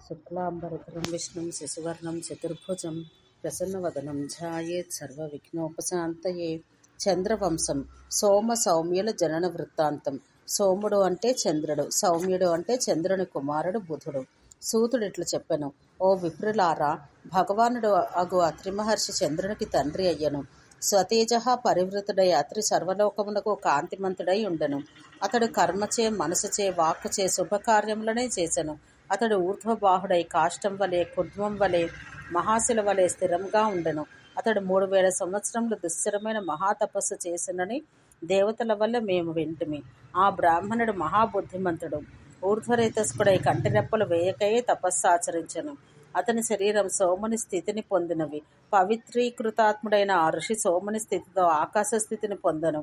శుక్లాంబరధరం విష్ణుం శశివర్ణం చతుర్భుజం ప్రసన్నవదనం ధ్యాయేత్ సర్వవిఘ్నోపశాంతయే. చంద్రవంశం సోమ సౌమ్యుల జనన వృత్తాంతం. సోముడు అంటే చంద్రుడు, సౌమ్యుడు అంటే చంద్రుని కుమారుడు బుధుడు. సూతుడిట్లు చెప్పెను, ఓ విప్రులారా, భగవానుడు అగు అత్రి మహర్షి చంద్రునికి తండ్రి అయ్యను. స్వతేజ పరివృతుడై అత్రి సర్వలోకమునకు కాంతిమంతుడై ఉండెను. అతడు కర్మచే, మనసుచే, వాక్కుచే శుభకార్యములనే చేసెను. అతడు ఊర్ధ్వబాహుడై కాష్టం వలె, కుడ్మం వలె, మహాశిల వలె స్థిరంగా ఉండెను. అతడు 3000 సంవత్సరములు దుశ్చరమైన మహాతపస్సు చేసినని దేవతల వల్ల మేము వింటిమి. ఆ బ్రాహ్మణుడు మహాబుద్ధిమంతుడు, ఊర్ధ్వరేతస్కుడై కంటిరెప్పలు వేయకయే తపస్సాచరించెను. అతని శరీరం సోముని స్థితిని పొందినవి. పవిత్రీకృతాత్ముడైన ఆ ఋషి సోముని స్థితితో ఆకాశ స్థితిని పొందెను.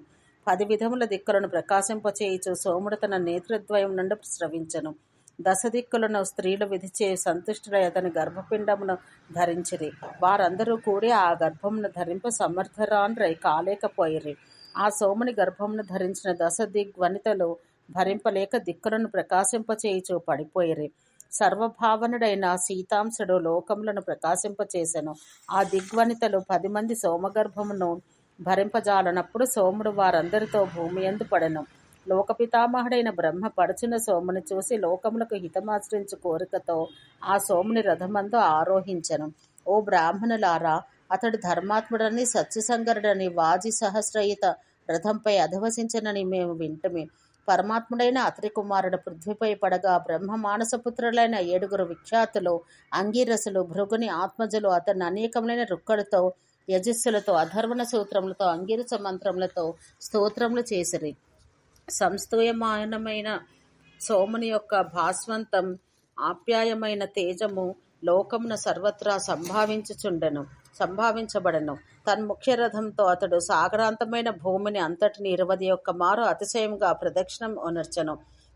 10 విధముల దిక్కులను ప్రకాశింపచేయుచు సోముడు తన నేత్రద్వయం నుండి స్రవించెను. 10 దిక్కులను స్త్రీలు విధిచే సంతుష్టుడై అతని గర్భపిండమును ధరించిరి. వారందరూ కూడి ఆ గర్భమును ధరింప సమర్థరాన్రై కాలేకపోయిరి. ఆ సోముని గర్భమును ధరించిన 10 దిగ్వనితలు భరింపలేక దిక్కులను ప్రకాశింపచేయుచు పడిపోయిరి. సర్వభావనుడైన సీతాంశుడు లోకములను ప్రకాశింపచేసెను. ఆ దిగ్వనితలు 10 మంది సోమగర్భమును భరింపజాలనప్పుడు సోముడు వారందరితో భూమియందు పడెను. లోకపితామహుడైన బ్రహ్మ పడుచున్న సోముని చూసి లోకములకు హితమాచరించు కోరికతో ఆ సోముని రథమందు ఆరోహించెను. ఓ బ్రాహ్మణులారా, అతడు ధర్మాత్ముడని, సత్యసంగరుడని, వాజి సహస్రయుత రథంపై అధవసించనని మేము వింటిమి. పరమాత్ముడైన అత్రి కుమారుడు పృథ్వీపై పడగా బ్రహ్మ మానసపుత్రులైన 7 విఖ్యాతులు అంగీరసులు, భృగుని ఆత్మజులు అతన్ని అనేకములైన రుక్కలతో, యజస్సులతో, అధర్వణ సూత్రములతో, అంగీరస మంత్రములతో స్తోత్రములు చేసిరి. సంస్తూయమానమైన సోముని యొక్క భాస్వంతం ఆప్యాయమైన తేజము లోకమున సర్వత్రా సంభావించబడెను. తన్ముఖ్య రథంతో అతడు సాగరాంతమైన భూమిని అంతటిని 21 మారు అతిశయంగా ప్రదక్షిణం ఒనర్చెను.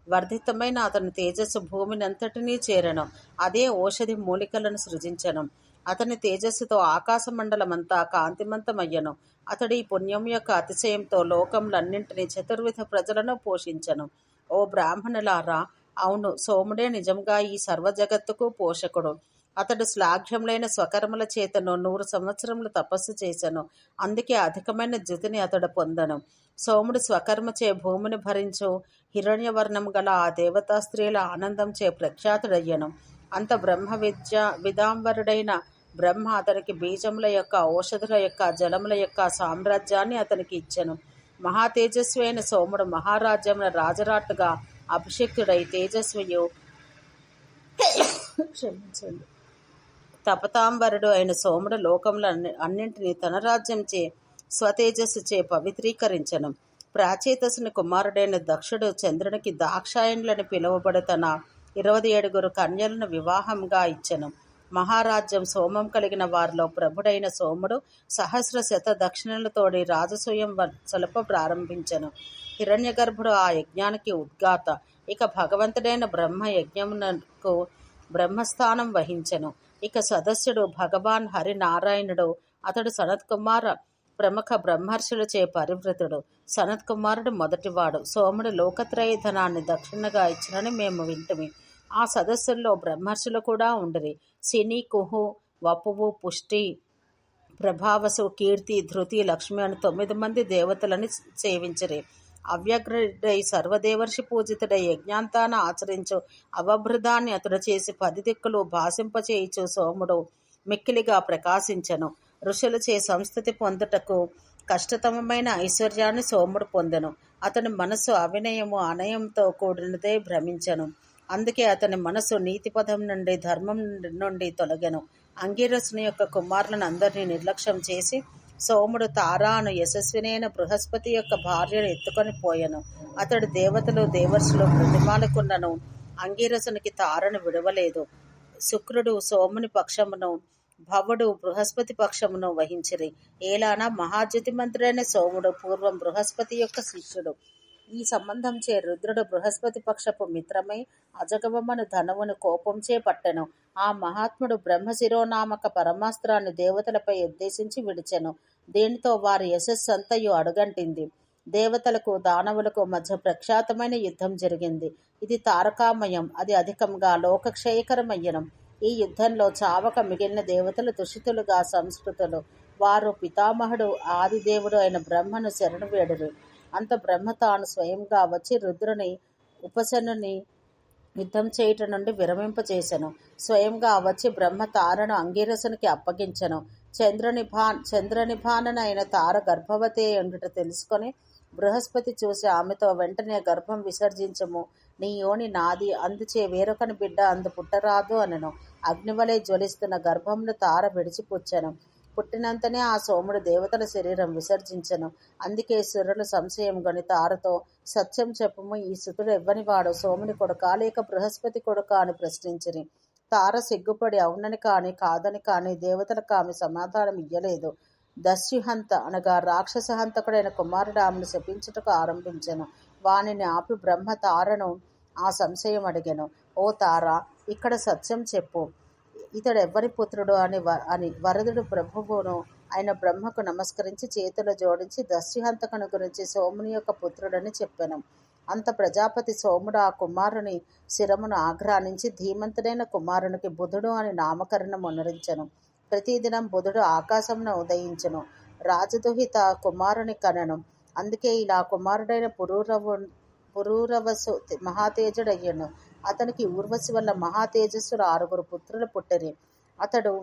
వర్ధితమైన అతని తేజస్సు భూమిని అంతటినీ చేరెను. అదే ఓషధి మూలికలను సృజించెను. అతని తేజస్సుతో ఆకాశమండలమంతా కాంతిమంతమయ్యను. అతడి పుణ్యం యొక్క అతిశయంతో లోకములన్నింటినీ, చతుర్విధ ప్రజలను పోషించెను. ఓ బ్రాహ్మణులారా, అవును, సోముడే నిజంగా ఈ సర్వజగత్తుకు పోషకుడు. అతడు శ్లాఘ్యములైన స్వకర్మల చేతను 100 సంవత్సరములు తపస్సు చేసెను. అందుకే అధికమైన జ్యుతిని అతడు పొందెను. సోముడు స్వకర్మచే భూమిని భరించు హిరణ్యవర్ణం గల ఆ దేవతా స్త్రీల ఆనందంచే ప్రఖ్యాతుడయ్యను. అంత బ్రహ్మ విదాంబరుడైన బ్రహ్మ అతనికి బీజముల యొక్క, ఔషధుల యొక్క, జలముల యొక్క సామ్రాజ్యాన్ని అతనికి ఇచ్చెను. మహాతేజస్వి అయిన సోముడు మహారాజ్యమున రాజరాట్టుగా అభిషిక్తుడై తేజస్వియు తపతాంబరుడు అయిన సోముడు లోకముల అన్నింటినీ తన రాజ్యంచే స్వతేజస్సుచే పవిత్రీకరించెను. ప్రాచేతసుని కుమారుడైన దక్షుడు చంద్రునికి దాక్షాయణులని పిలువబడు తన 27 కన్యలను వివాహంగా ఇచ్చెను. మహారాజ్యం సోమం కలిగిన వారిలో ప్రభుడైన సోముడు సహస్ర శత దక్షిణలతోడి రాజసూయం సలుప ప్రారంభించెను. హిరణ్యగర్భుడు ఆ యజ్ఞానికి ఉద్గాత. ఇక భగవంతుడైన బ్రహ్మ యజ్ఞమునకు బ్రహ్మస్థానం వహించెను. ఇక సదస్సుడు భగవాన్ హరినారాయణుడు. అతడు సనత్కుమార ప్రముఖ బ్రహ్మర్షులచే పరివృతుడు. సనత్కుమారుడు మొదటివాడు. సోముడు లోకత్రయ ధనాన్ని దక్షిణగా ఇచ్చినని మేము వింటిమి. ఆ సదస్సుల్లో బ్రహ్మర్షులు కూడా ఉండిరి. శని, కుహు, వపువు, పుష్టి, ప్రభావసు, కీర్తి, ధృతి, లక్ష్మి అని 9 మంది దేవతలని సేవించిరి. అవ్యగ్రుడై సర్వదేవర్షి పూజితుడై యజ్ఞాంతాన ఆచరించు అవభృదాన్ని అతడు చేసి 10 దిక్కులు భాసింపచేయుచు సోముడు మిక్కిలిగా ప్రకాశించెను. ఋషులచే సంస్థితి పొందుటకు కష్టతమమైన ఐశ్వర్యాన్ని సోముడు పొందెను. అతని మనస్సు అవినయము, అనయంతో కూడినదే భ్రమించెను. అందుకే అతని మనస్సు నీతిపదం నుండి, ధర్మం నుండి తొలగెను. అంగీరసుని యొక్క కుమారులను అందరినీ నిర్లక్ష్యం చేసి సోముడు తారాను యశస్వినైన బృహస్పతి యొక్క భార్యను ఎత్తుకొని పోయెను. అతడు దేవతలు, దేవర్షులు ప్రతిమాలకున్నను అంగీరసునికి తారను విడవలేదు. శుక్రుడు సోముని పక్షమును, భవుడు బృహస్పతి పక్షమును వహించిరి. ఏలానా మహాజ్యోతిమంతుడైన సోముడు పూర్వం బృహస్పతి యొక్క శిష్యుడు. ఈ సంబంధంచే రుద్రుడు బృహస్పతి పక్షపు మిత్రమై అజగవమను ధనువును కోపంచే పట్టెను. ఆ మహాత్ముడు బ్రహ్మశిరోనామక పరమాస్త్రాన్ని దేవతలపై ఉద్దేశించి విడిచెను. దీనితో వారి యశస్సంతయు అడుగంటింది. దేవతలకు దానవులకు మధ్య ప్రఖ్యాతమైన యుద్ధం జరిగింది. ఇది తారకామయం, అది అధికంగా లోకక్షయకరమయ్యనం. ఈ యుద్ధంలో చావక మిగిలిన దేవతలు దుషితులుగా సంస్కృతులు. వారు పితామహుడు ఆదిదేవుడు అయిన బ్రహ్మను శరణు వేడురు. అంత బ్రహ్మ తాను స్వయంగా వచ్చి రుద్రుని ఉపసనుని యుద్ధం చేయుట నుండి విరమింపచేసెను. స్వయంగా వచ్చి బ్రహ్మ తారను అంగీరసునికి అప్పగించెను. చంద్రనిభాననైన తార గర్భవతి ఉండుట తెలుసుకొని బృహస్పతి చూసి ఆమెతో, వెంటనే గర్భం విసర్జించము, నీ యోని నాది, అందుచే వేరొకని బిడ్డ అందు పుట్టరాదు అనెను. అగ్నివలే జ్వలిస్తున్న గర్భమును తార విడిచిపుచ్చెను. పుట్టినంతనే ఆ సోముడు దేవతల శరీరం విసర్జించెను. అందుకే సురులు సంశయం గొని తారతో, సత్యం చెప్పుము, ఈ సుతుడు ఎవ్వనివాడు, సోముని కొడుకా లేక బృహస్పతి కొడుకా అని ప్రశ్నించిరి. తార సిగ్గుపడి అవునని కాని కాదని కాని దేవతలకు ఆమె సమాధానం ఇయ్యలేదు. దస్యుహంత అనగా రాక్షసహంతకుడైన కుమారుడు ఆమెను శపించుటకు ఆరంభించెను. వానిని ఆపి బ్రహ్మ తారను ఆ సంశయం అడిగెను. ఓ తార, ఇక్కడ సత్యం చెప్పు, ఇతడు ఎవ్వరి పుత్రుడు అని వరదుడు ప్రభువును ఆయన బ్రహ్మకు నమస్కరించి చేతులు జోడించి దస్యుహంతకుని గురించి సోముని యొక్క పుత్రుడని చెప్పెను. అంత ప్రజాపతి సోముడు ఆ కుమారుని శిరమును ఆఘ్రానించి ధీమంతుడైన కుమారునికి బుధుడు అని నామకరణం అనరించెను. ప్రతిదినం బుధుడు ఆకాశమున ఉదయించెను. రాజదుహిత కుమారుని కనెను. అందుకే ఇలా కుమారుడైన పురూరవసు మహాతేజుడయ్యను. అతనికి ఊర్వశి వల్ల మహాతేజస్సులు 6 పుత్రులు పుట్టిరి. అతడు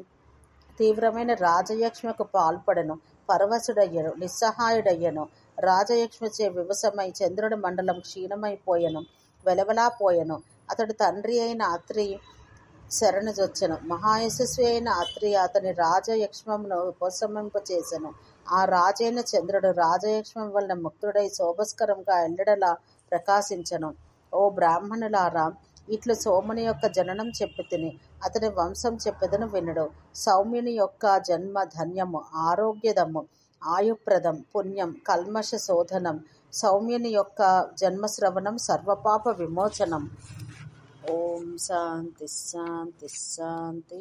తీవ్రమైన రాజయక్ష్మకు పాల్పడెను. పరవశుడయ్యను, నిస్సహాయుడయ్యను. రాజయక్ష్మచే వివసమై చంద్రుడి మండలం క్షీణమైపోయెను, వెలవెలాపోయెను. అతడు తండ్రి అయిన అత్రి శరణుజొచ్చెను. మహాయశస్వి అయిన అత్రి అతని రాజయక్ష్మమును ఉపశమింపచేసెను. ఆ రాజైన చంద్రుడు రాజయక్ష్మం వలన ముక్తుడై శోభస్కరంగా ఎల్లెడలా ప్రకాశించెను. ఓ బ్రాహ్మణులారా, ఇట్లు సోముని యొక్క జననం చెప్పితిని. అతని వంశం చెప్పెదను వినుడు. సౌమ్యుని యొక్క జన్మ ధన్యము, ఆరోగ్యదము, ఆయుప్రదం, పుణ్యం, కల్మష శోధనం. సౌమ్యుని యొక్క జన్మశ్రవణం, సర్వపాప విమోచనం. ఓం శాంతి శాంతి శాంతి.